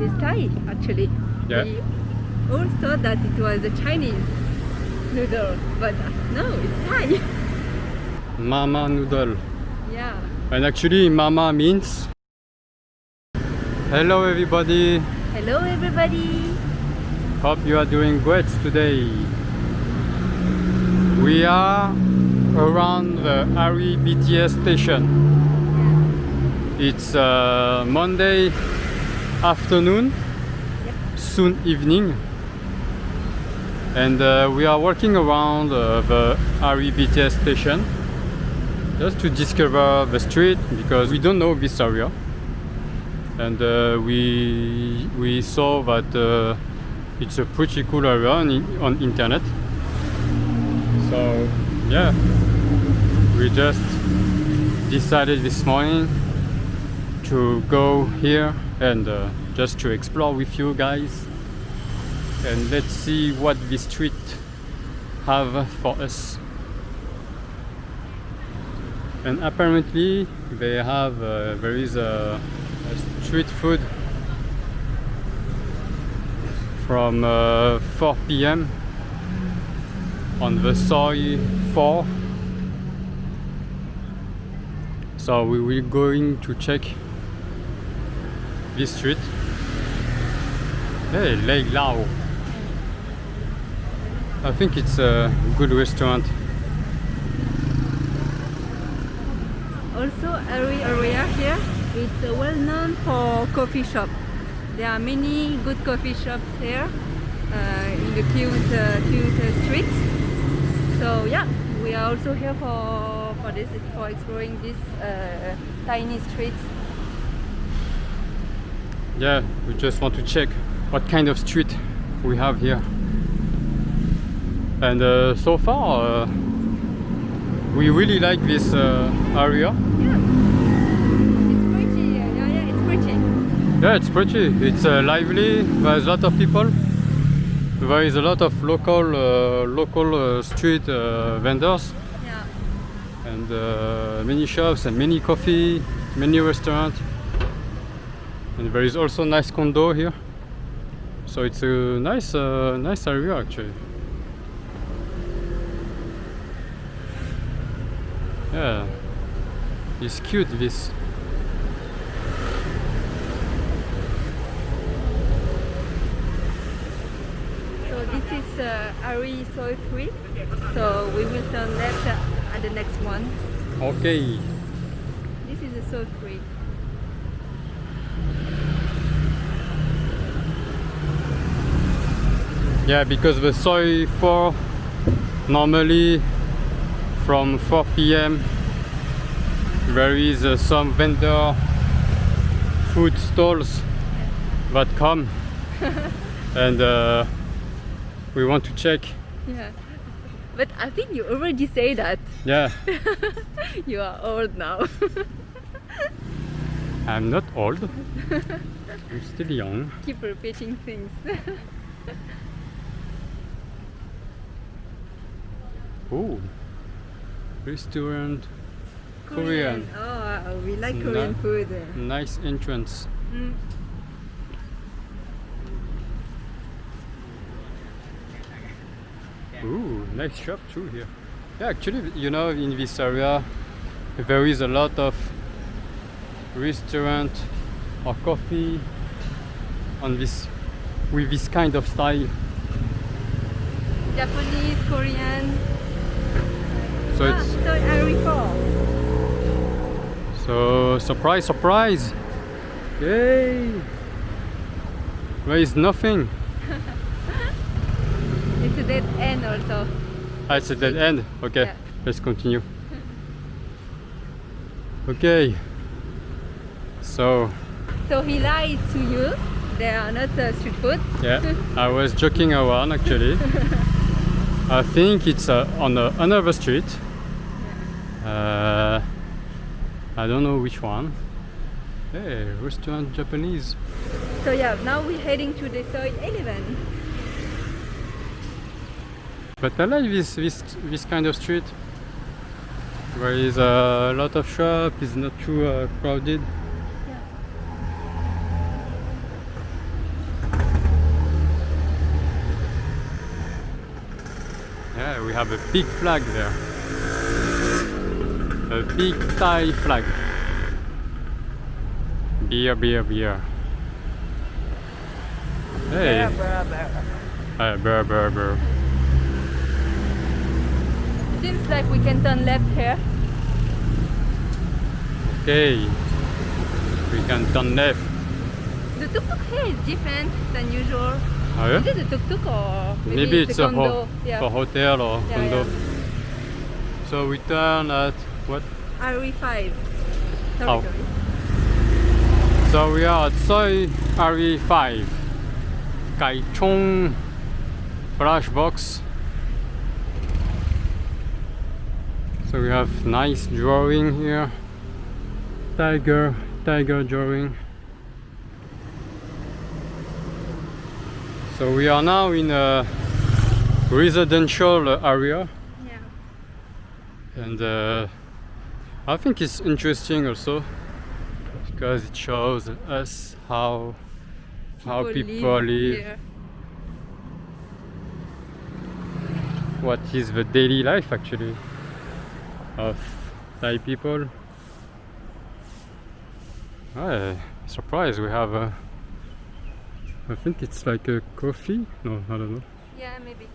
is Thai actually. Yeah. We all thought that it was a Chinese noodle, but no, it's Thai. Mama noodle. Yeah. And actually mama means hello everybody. Hello everybody. Hope you are doing great today. We are around the Ari Bts station. It's Monday afternoon, soon evening, and we are walking around the Ari Bts station just to discover the street because we don't know this area, and we saw that it's a pretty cool area on internet. So yeah, we just decided this morning to go here and just to explore with you guys, and let's see what this street have for us. And apparently they have there is a street food from 4 p.m. on the Soi 4. So we will going to check this street. Hey, Lei Lao. I think it's a good restaurant. Also, Ari area here, it's well known for coffee shop. There are many good coffee shops here in the cute streets. So yeah, we are also here for exploring this tiny streets. Yeah, we just want to check what kind of street we have here. And so far, we really like this area. Yeah, it's pretty. Yeah, it's pretty. Yeah, it's pretty. It's lively. There's a lot of people. There is a lot of local street vendors. Yeah. And many shops and many coffee, many restaurants. And there is also nice condo here. So it's a nice area actually. Yeah, it's cute this. So this is Ari Soi 3. So we will turn left at the next one. Okay. This is a Soi 3. Yeah, because the Soi 4 normally from 4 p.m. there is some vendor food stalls that come and we want to check. Yeah, but I think you already say that. Yeah. You are old now. I'm not old. I'm still young. Keep repeating things. Oh, restaurant Korean. Oh, we like Korean food. Nice entrance. Mm. Ooh, nice shop too here. Yeah, actually, you know, in this area there is a lot of restaurant or coffee on this with this kind of style. Japanese, Korean. So it's Soi Ari 4. so surprise! Yay! There is nothing. It's a dead end also. Ah, it's a dead end. Okay, Yeah. let's continue. Okay. So he lies to you. They are not street food. yeah, I was joking around actually. I think it's on another street. I don't know which one. Hey, restaurant Japanese. So yeah, now we're heading to the Soi 11. But I like this kind of street. There is a lot of shop. It's not too crowded. Yeah, we have a big flag there. A big Thai flag. Beer, beer, beer. Hey. Burr, burr, burr. Seems like we can turn left here. Okay. We can turn left. The tuk-tuk here is different than usual. Oh, yeah? Is it a tuk-tuk or Maybe it's a condo? for hotel or Yeah, condo. yeah. So we turn at what? Aree 5. Oh. Sorry. So we are at Soi Ari 5. Kai Chong flash box. So we have nice drawing here. Tiger drawing. So we are now in a residential area. Yeah. And I think it's interesting also because it shows us how people live, here. what is the daily life actually of Thai people. Surprised we have a, I think it's like a coffee, no, I don't know. Yeah, maybe.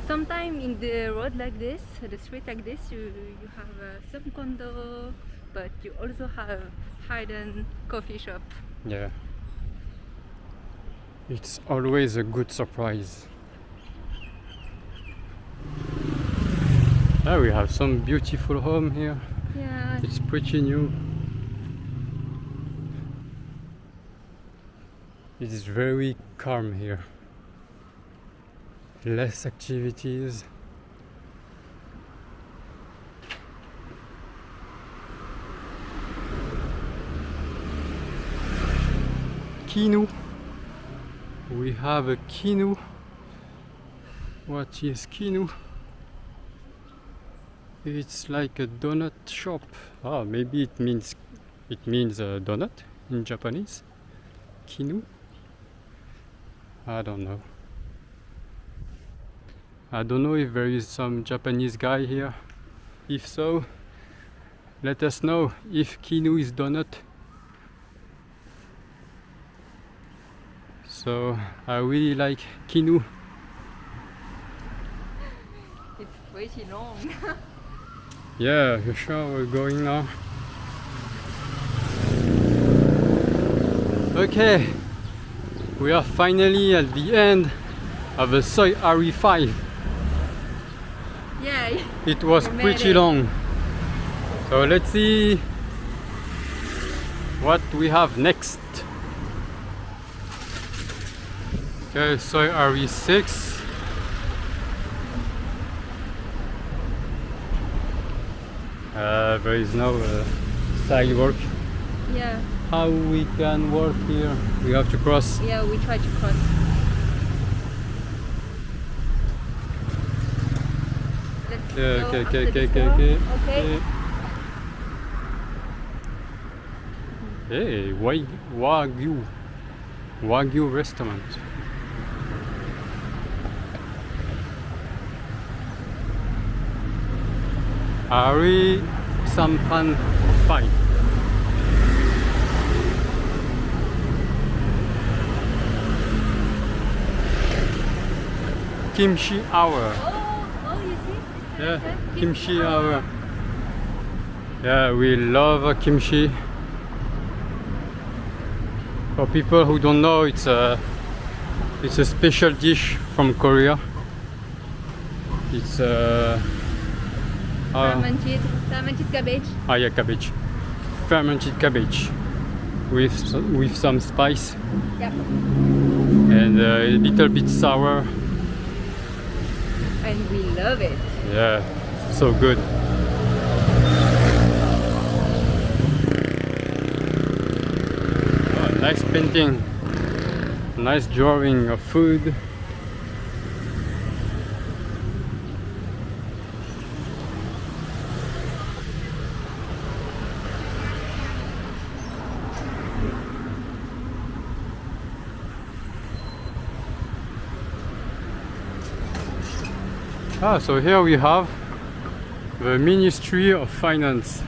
Sometimes in the road like this, the street like this, you have some condo, but you also have hidden coffee shop. Yeah. It's always a good surprise. We have some beautiful home here. Yeah. It's pretty new. It is very calm here. Less activities. Kinu. We have a Kinu. What is Kinu? It's like a donut shop. Ah, maybe it means donut in Japanese. Kinu. I don't know. I don't know if there is some Japanese guy here. If so, let us know if Kinu is donut. So I really like Kinu. It's pretty long. Yeah, you sure we're going now? Okay, we are finally at the end of the Soi Ari 5. Yeah. It was We made pretty it. long. So let's see what we have next. Okay, Soi Ari 6. There is no sidewalk. Yeah. How we can walk here? We have to cross. Yeah, we try to cross. Let's go Okay, after okay, this okay, door. okay, Okay. Hey, Wagyu restaurant. Aree Sampan 5. Kimchi hour. Oh, you see? Yeah, kimchi hour. Yeah, we love kimchi. For people who don't know, it's a special dish from Korea. It's Fermented cabbage. yeah, cabbage, fermented cabbage with some spice Yep. and a little bit sour. And we love it. Yeah, so good. Oh, nice painting, nice drawing of food. So here we have the Ministry of Finance.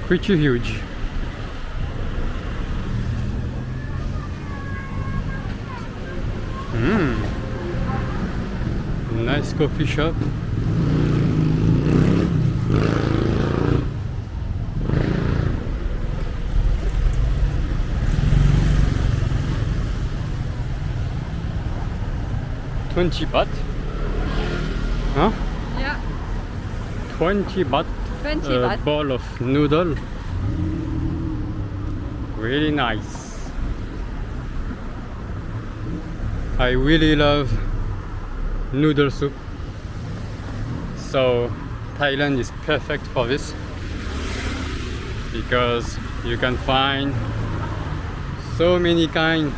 Pretty huge. Nice coffee shop. $20 huh? Yeah. 20 baht. 20 a baht. bowl of noodle. Really nice. I really love noodle soup, so Thailand is perfect for this because you can find so many kinds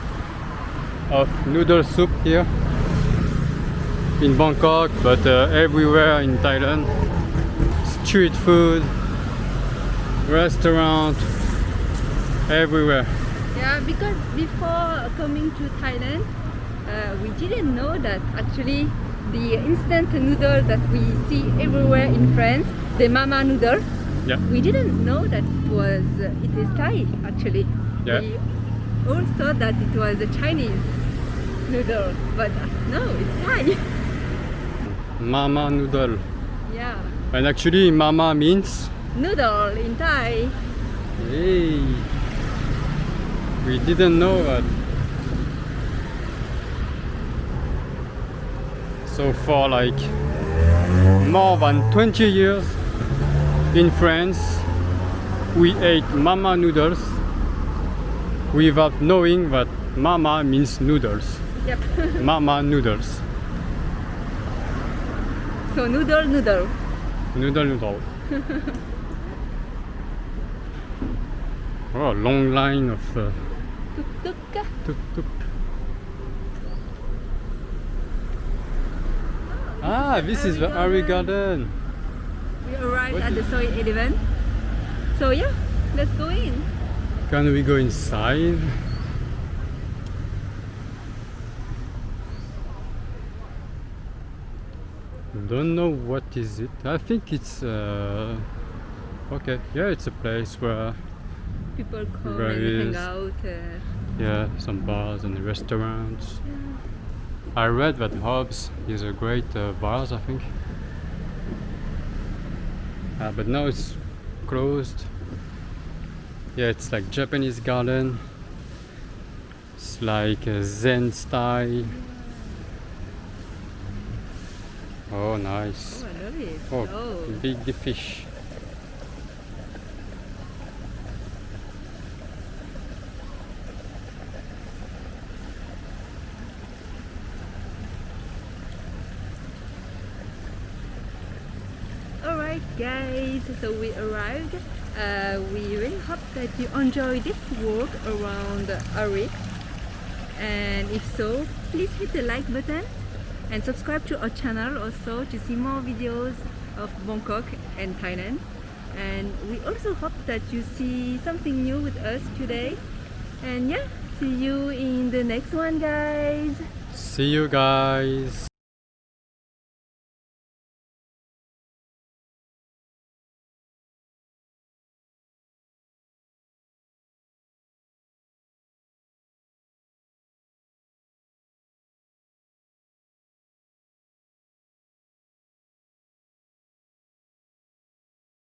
of noodle soup here in Bangkok, but everywhere in Thailand. Street food, restaurant, everywhere. Yeah, because before coming to Thailand, we didn't know that actually the instant noodle that we see everywhere in France, the mama noodle, Yeah. we didn't know that it is Thai actually. Yeah. We all thought that it was a Chinese noodle, but no, it's Thai. Mama noodle. Yeah, And actually mama means noodle in Thai. hey. We didn't know that. So for like more than 20 years in France, we ate mama noodles without knowing that mama means noodles. Yep. Mama noodles. So noodle. Noodle. Oh, long line of Tuktuk. tuk-tuk. Ah, this is the Aree Garden. We arrived What at the is- Soi Ari. So yeah, let's go in. Can we go inside? Don't know what is it. I think it's okay. Yeah, it's a place where People come There and is. hang out. yeah, some bars and restaurants. I read that Hobbs is a great bars, I think. But now it's closed. Yeah, it's like Japanese garden. It's like a Zen style. Oh, nice. Oh, I love it. Oh, big fish. Alright guys, so we arrived. We really hope that you enjoy this walk around Aree. And if so, please hit the like button and subscribe to our channel also to see more videos of Bangkok and Thailand. And we also hope that you see something new with us today. And yeah, see you in the next one, guys. See you guys.